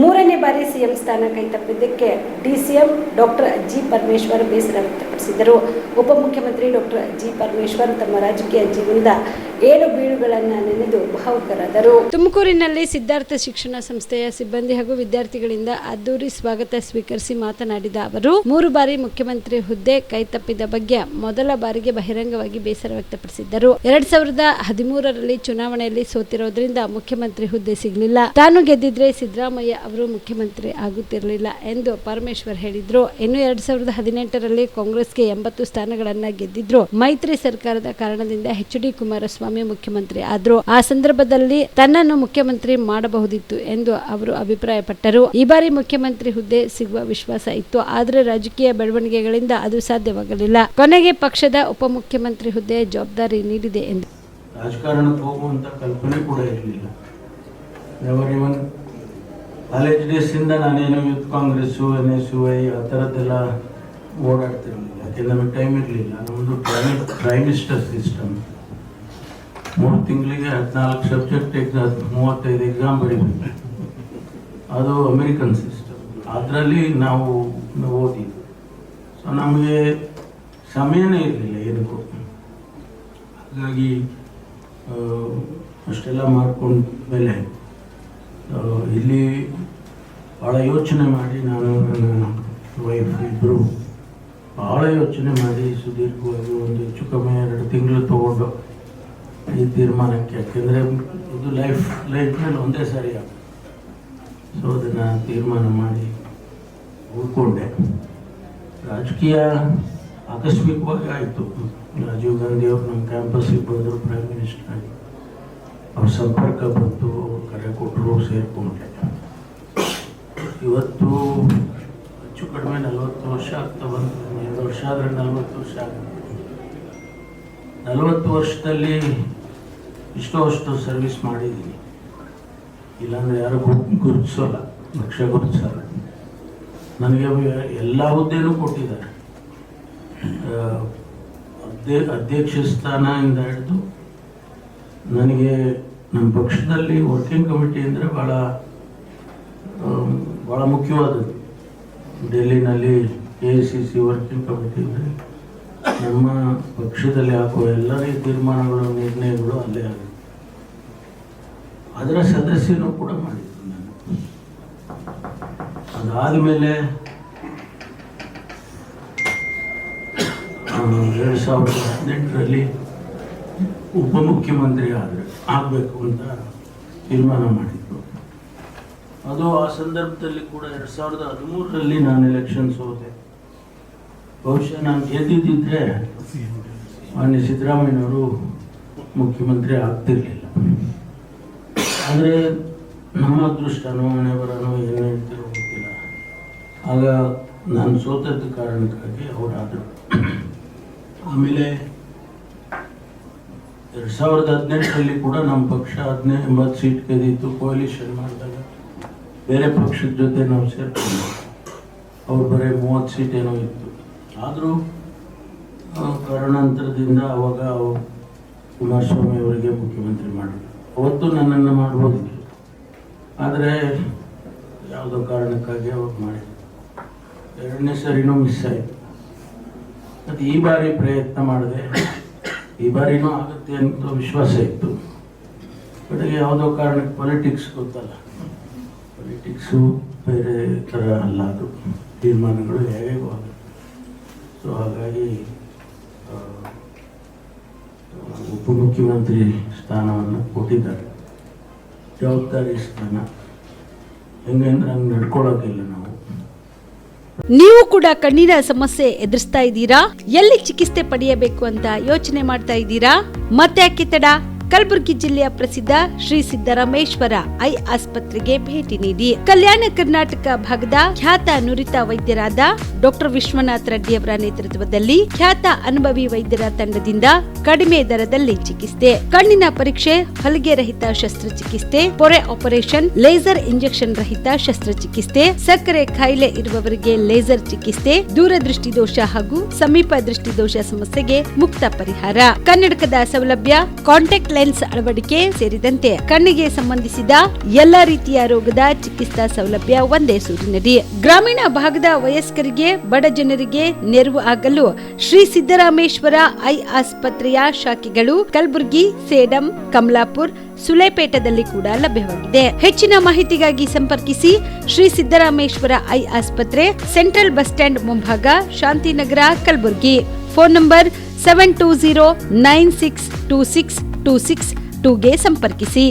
ಮೂರನೇ ಬಾರಿ ಸಿಎಂ ಸ್ಥಾನ ಕೈತಪ್ಪಿದ್ದಕ್ಕೆ ಡಿಸಿಎಂ ಡಾಕ್ಟರ್ ಜಿ ಪರಮೇಶ್ವರ್ ಬೇಸರ ವ್ಯಕ್ತಪಡಿಸಿದರು. ಉಪಮುಖ್ಯಮಂತ್ರಿ ಡಾಕ್ಟರ್ ಜಿ ಪರಮೇಶ್ವರ್ ತಮ್ಮ ರಾಜಕೀಯ ಜೀವನದ ಏಳು ಬೀಳುಗಳನ್ನು ನೆನೆದು ಭಾವುಕರಾದರು. ತುಮಕೂರಿನಲ್ಲಿ ಸಿದ್ಧಾರ್ಥ ಶಿಕ್ಷಣ ಸಂಸ್ಥೆಯ ಸಿಬ್ಬಂದಿ ಹಾಗೂ ವಿದ್ಯಾರ್ಥಿಗಳಿಂದ ಅದ್ದೂರಿ ಸ್ವಾಗತ ಸ್ವೀಕರಿಸಿ ಮಾತನಾಡಿದ ಅವರು, 3 ಬಾರಿ ಮುಖ್ಯಮಂತ್ರಿ ಹುದ್ದೆ ಕೈತಪ್ಪಿದ ಬಗ್ಗೆ ಮೊದಲ ಬಾರಿಗೆ ಬಹಿರಂಗವಾಗಿ ಬೇಸರ ವ್ಯಕ್ತಪಡಿಸಿದ್ದರು. 2013ರಲ್ಲಿ ಚುನಾವಣೆಯಲ್ಲಿ ಸೋತಿರೋದ್ರಿಂದ ಮುಖ್ಯಮಂತ್ರಿ ಹುದ್ದೆ ಸಿಗಲಿಲ್ಲ. ತಾನು ಗೆದ್ದಿದ್ರೆ ಸಿದ್ದರಾಮಯ್ಯ ಅವರು ಮುಖ್ಯಮಂತ್ರಿ ಆಗುತ್ತಿರಲಿಲ್ಲ ಎಂದು ಪರಮೇಶ್ವರ್ ಹೇಳಿದ್ರು. ಇನ್ನು 2018ರಲ್ಲಿ ಕಾಂಗ್ರೆಸ್ಗೆ 80 ಸ್ಥಾನಗಳನ್ನ ಗೆದ್ದಿದ್ರು. ಮೈತ್ರಿ ಸರ್ಕಾರದ ಕಾರಣದಿಂದ ಎಚ್.ಡಿ. ಕುಮಾರಸ್ವಾಮಿ ಮುಖ್ಯಮಂತ್ರಿ ಆದ್ರು. ಆ ಸಂದರ್ಭದಲ್ಲಿ ತನ್ನನ್ನು ಮುಖ್ಯಮಂತ್ರಿ ಮಾಡಬಹುದಿತ್ತು ಎಂದು ಅವರು ಅಭಿಪ್ರಾಯಪಟ್ಟರು. ಈ ಬಾರಿ ಮುಖ್ಯಮಂತ್ರಿ ಹುದ್ದೆ ಸಿಗುವ ವಿಶ್ವಾಸ ಇತ್ತು, ಆದರೆ ರಾಜಕೀಯ ಬೆಳವಣಿಗೆಗಳಿಂದ ಅದು ಸಾಧ್ಯವಾಗಲಿಲ್ಲ. ಕೊನೆಗೆ ಪಕ್ಷದ ಉಪಮುಖ್ಯಮಂತ್ರಿ ಹುದ್ದೆ ಜವಾಬ್ದಾರಿ ನೀಡಿದೆ ಎಂದು ರಾಜಕಾರಣಕ್ಕೆ ಹೋಗುವಂತ ಕಲ್ಪನೆ ಕೂಡ ಇರಲಿಲ್ಲ. ಕಾಲೇಜ್ ಡೇಸಿಂದ ನಾನೇನು ಯೂತ್ ಕಾಂಗ್ರೆಸ್ಸು NSUI ಆ ಥರದ್ದೆಲ್ಲ ಓಡಾಡ್ತಿರಲಿಲ್ಲ. ಯಾಕೆಂದ್ರೆ ನಮಗೆ ಟೈಮ್ ಇರಲಿಲ್ಲ. ನಮ್ಮದು ಪ್ರೈಮಿಸ್ಟರ್ ಸಿಸ್ಟಮ್. 3 ತಿಂಗಳಿಗೆ 14 ಸಬ್ಜೆಕ್ಟ್ ಎಕ್ಸಾಮ್, 35 ಎಕ್ಸಾಮ್ ಬರೀಬೇಕು. ಅದು ಅಮೆರಿಕನ್ ಸಿಸ್ಟಮ್. ಅದರಲ್ಲಿ ನಾವು ಓದಿದ್ದು. ಸೊ ನಮಗೆ ಸಮಯನೇ ಇರಲಿಲ್ಲ ಏನಕ್ಕೂ. ಹಾಗಾಗಿ ಅಷ್ಟೆಲ್ಲ ಮಾಡ್ಕೊಂಡ ಮೇಲೆ ಇಲ್ಲಿ ಭಾಳ ಯೋಚನೆ ಮಾಡಿ, ನಾನು ನನ್ನ ವೈಫ್ ಇಬ್ಬರು ಭಾಳ ಯೋಚನೆ ಮಾಡಿ ಸುದೀರ್ಘವಾಗಿ ಒಂದು ಹೆಚ್ಚು ಕಮ್ಮಿ 2 ತಿಂಗಳು ತಗೊಂಡು ಈ ತೀರ್ಮಾನಕ್ಕೆ. ಯಾಕೆಂದರೆ ಇದು ಲೈಫ್ನಲ್ಲಿ ಒಂದೇ ಸಾರಿ ಆಗುತ್ತೆ. ಸೊ ಅದನ್ನು ತೀರ್ಮಾನ ಮಾಡಿ ಉಳ್ಕೊಂಡೆ. ರಾಜಕೀಯ ಆಕಸ್ಮಿಕವಾಗಿ ಆಯಿತು. ರಾಜೀವ್ ಗಾಂಧಿ ಅವರು ನಮ್ಮ ಕ್ಯಾಂಪಸ್ಸಿಗೆ ಬಂದರು, ಪ್ರೈಮ್ ಮಿನಿಸ್ಟರ್ ಆಗಿ. ಅವ್ರ ಸಂಪರ್ಕ ಬಂತು, ಕರೆ ಕೊಟ್ಟರು, ಸೇರಿಕೊಂಡೆ. ಇವತ್ತು ಹೆಚ್ಚು ಕಡಿಮೆ 40 ವರ್ಷ ಆಗ್ತಾ ಬಂತು. 2 ವರ್ಷ ಆದರೆ 40 ವರ್ಷ ಆಗುತ್ತೆ. 40 ವರ್ಷದಲ್ಲಿ ಅಷ್ಟು ಸರ್ವಿಸ್ ಮಾಡಿದ್ದೀನಿ. ಇಲ್ಲಾಂದರೆ ಯಾರು ಗುರುತಿಸೋಲ್ಲ, ಲಕ್ಷ್ಯ ಗುರುತಿಸಲ್ಲ. ನನಗೆ ಎಲ್ಲ ಹುದ್ದೆನೂ ಕೊಟ್ಟಿದ್ದಾರೆ. ಅಧ್ಯಕ್ಷ ಸ್ಥಾನದಿಂದ ಹಿಡಿದು ನನಗೆ ನಮ್ಮ ಪಕ್ಷದಲ್ಲಿ ವರ್ಕಿಂಗ್ ಕಮಿಟಿ ಅಂದರೆ ಭಾಳ ಮುಖ್ಯವಾದದ್ದು. ಡೆಲ್ಲಿನಲ್ಲಿ AICC ವರ್ಕಿಂಗ್ ಕಮಿಟಿ ಅಂದರೆ ನಮ್ಮ ಪಕ್ಷದಲ್ಲಿ ಹಾಕುವ ಎಲ್ಲರ ತೀರ್ಮಾನಗಳು, ನಿರ್ಣಯಗಳು ಅಲ್ಲೇ ಆಗುತ್ತೆ. ಅದರ ಸದಸ್ಯನೂ ಕೂಡ ಮಾಡಿದ್ದು ನಾನು. ಅದಾದಮೇಲೆ 2018ರಲ್ಲಿ ಉಪಮುಖ್ಯಮಂತ್ರಿ ಆಗಬೇಕು ಅಂತ ತೀರ್ಮಾನ ಮಾಡಿದ್ದು. ಅದು ಆ ಸಂದರ್ಭದಲ್ಲಿ ಕೂಡ 2013ರಲ್ಲಿ ನಾನು ಎಲೆಕ್ಷನ್ ಸೋತೆ. ಬಹುಶಃ ನಾನು ಗೆದ್ದಿದ್ದರೆ ಮಾನ್ಯ ಸಿದ್ದರಾಮಯ್ಯನವರು ಮುಖ್ಯಮಂತ್ರಿ ಆಗ್ತಿರ್ಲಿಲ್ಲ. ಆದರೆ ನಮ್ಮ ಅದೃಷ್ಟನೋ ಹಣೆ ಬರೋನೋ ಏನು ಹೇಳ್ತಿರೋ ಗೊತ್ತಿಲ್ಲ. ಆಗ ನಾನು ಸೋತದ ಕಾರಣಕ್ಕಾಗಿ ಅವರಾದರು. ಆಮೇಲೆ 2018ರಲ್ಲಿ ಕೂಡ ನಮ್ಮ ಪಕ್ಷ 80 ಸೀಟ್ ಗೆದ್ದಿತ್ತು. ಕೋಲಿಷನ್ ಮಾಡಿದಾಗ ಬೇರೆ ಪಕ್ಷದ ಜೊತೆ ನಾವು ಸೇರ್ಕೊಂಡು ಅವ್ರು ಬರೀ 30 ಸೀಟ್ ಏನೋ ಇತ್ತು. ಆದರೂ ಕಾರಣಾಂತರದಿಂದ ಅವಾಗ ಕುಮಾರಸ್ವಾಮಿ ಅವರಿಗೆ ಮುಖ್ಯಮಂತ್ರಿ ಮಾಡಿದ್ರು. ಅವತ್ತು ನನ್ನನ್ನು ಮಾಡ್ಬೋದಿತ್ತು, ಆದರೆ ಯಾವುದೋ ಕಾರಣಕ್ಕಾಗಿ ಅವ್ರು ಮಾಡಿದ್ರು. 2ನೇ ಸರಿನೂ ಮಿಸ್ ಆಯಿತು. ಅದು ಈ ಬಾರಿ ಪ್ರಯತ್ನ ಮಾಡಿದೆ. ಈ ಬಾರಿನೂ ಆಗುತ್ತೆ ಅಂತ ವಿಶ್ವಾಸ ಇತ್ತು. ಬಟ್ ಯಾವುದೋ ಕಾರಣಕ್ಕೆ ಪಾಲಿಟಿಕ್ಸ್ ಗೊತ್ತಲ್ಲ, ಪಾಲಿಟಿಕ್ಸು ಬೇರೆ ಥರ ಅಲ್ಲ. ಅದು ತೀರ್ಮಾನಗಳು ಹೇಗೂ ಆಗುತ್ತೆ. ಸೊ ಹಾಗಾಗಿ ಉಪಮುಖ್ಯಮಂತ್ರಿ ಸ್ಥಾನವನ್ನು ಕೊಟ್ಟಿದ್ದಾರೆ. ಜವಾಬ್ದಾರಿ ಸ್ಥಾನ. ಹೆಂಗಂದ್ರೆ ಹಂಗೆ ನಡ್ಕೊಳ್ಳೋಕ್ಕಿಲ್ಲ ನಾವು. ನೀವು ಕೂಡ ಕಣ್ಣಿನ ಸಮಸ್ಯೆ ಎದುರಿಸ್ತಾ ಇದ್ದೀರಾ? ಎಲ್ಲಿ ಚಿಕಿತ್ಸೆ ಪಡೆಯಬೇಕು ಅಂತ ಯೋಚನೆ ಮಾಡ್ತಾ ಇದ್ದೀರಾ? ಮತ್ತೆ ಯಾಕೆ ತಡ? ಕಲಬುರಗಿ ಜಿಲ್ಲೆಯ ಪ್ರಸಿದ್ಧ ಶ್ರೀ ಸಿದ್ದರಾಮೇಶ್ವರ ಐ ಆಸ್ಪತ್ರೆಗೆ ಭೇಟಿ ನೀಡಿ ಕಲ್ಯಾಣ ಕರ್ನಾಟಕ ಭಾಗದ ಖ್ಯಾತ ನುರಿತ ವೈದ್ಯರಾದ ಡಾಕ್ಟರ್ ವಿಶ್ವನಾಥ್ ರೆಡ್ಡಿ ಅವರ ನೇತೃತ್ವದಲ್ಲಿ ಖ್ಯಾತ ಅನುಭವಿ ವೈದ್ಯರ ತಂಡದಿಂದ ಕಡಿಮೆ ದರದಲ್ಲಿ ಚಿಕಿತ್ಸೆ, ಕಣ್ಣಿನ ಪರೀಕ್ಷೆ, ಹೊಲಿಗೆ ರಹಿತ ಶಸ್ತ್ರಚಿಕಿತ್ಸೆ, ಪೊರೆ ಆಪರೇಷನ್, ಲೇಸರ್ ಇಂಜೆಕ್ಷನ್ ರಹಿತ ಶಸ್ತ್ರಚಿಕಿತ್ಸೆ, ಸಕ್ಕರೆ ಕಾಯಿಲೆ ಇರುವವರಿಗೆ ಲೇಸರ್ ಚಿಕಿತ್ಸೆ, ದೂರದೃಷ್ಟಿ ದೋಷ ಹಾಗೂ ಸಮೀಪ ದೃಷ್ಟಿ ದೋಷ ಸಮಸ್ಯೆಗೆ ಮುಕ್ತ ಪರಿಹಾರ, ಕನ್ನಡಕದ ಸೌಲಭ್ಯ, ಕಾಂಟ್ಯಾಕ್ಟ್ ಲೆನ್ಸ್ ಅಳವಡಿಕೆ ಸೇರಿದಂತೆ ಕಣ್ಣಿಗೆ ಸಂಬಂಧಿಸಿದ ಎಲ್ಲಾ ರೀತಿಯ ರೋಗದ ಚಿಕಿತ್ಸಾ ಸೌಲಭ್ಯ ಒಂದೇ ಸೂರಿನಡಿ. ಗ್ರಾಮೀಣ ಭಾಗದ ವಯಸ್ಕರಿಗೆ, ಬಡ ಜನರಿಗೆ ನೆರವು ಆಗಲು ಶ್ರೀ ಸಿದ್ದರಾಮೇಶ್ವರ ಐ ಆಸ್ಪತ್ರೆಯ ಶಾಖೆಗಳು ಕಲಬುರಗಿ, ಸೇಡಂ, ಕಮಲಾಪುರ್, ಸುಲೇಪೇಟದಲ್ಲಿ ಕೂಡ ಲಭ್ಯವಾಗಿದೆ. ಹೆಚ್ಚಿನ ಮಾಹಿತಿಗಾಗಿ ಸಂಪರ್ಕಿಸಿ ಶ್ರೀ ಸಿದ್ದರಾಮೇಶ್ವರ ಐ ಆಸ್ಪತ್ರೆ, ಸೆಂಟ್ರಲ್ ಬಸ್ ಸ್ಟ್ಯಾಂಡ್ ಮುಂಭಾಗ, ಶಾಂತಿನಗರ, ಕಲಬುರಗಿ. ಫೋನ್ ನಂಬರ್ 72096262622ಗೆ ಸಂಪರ್ಕಿಸಿ.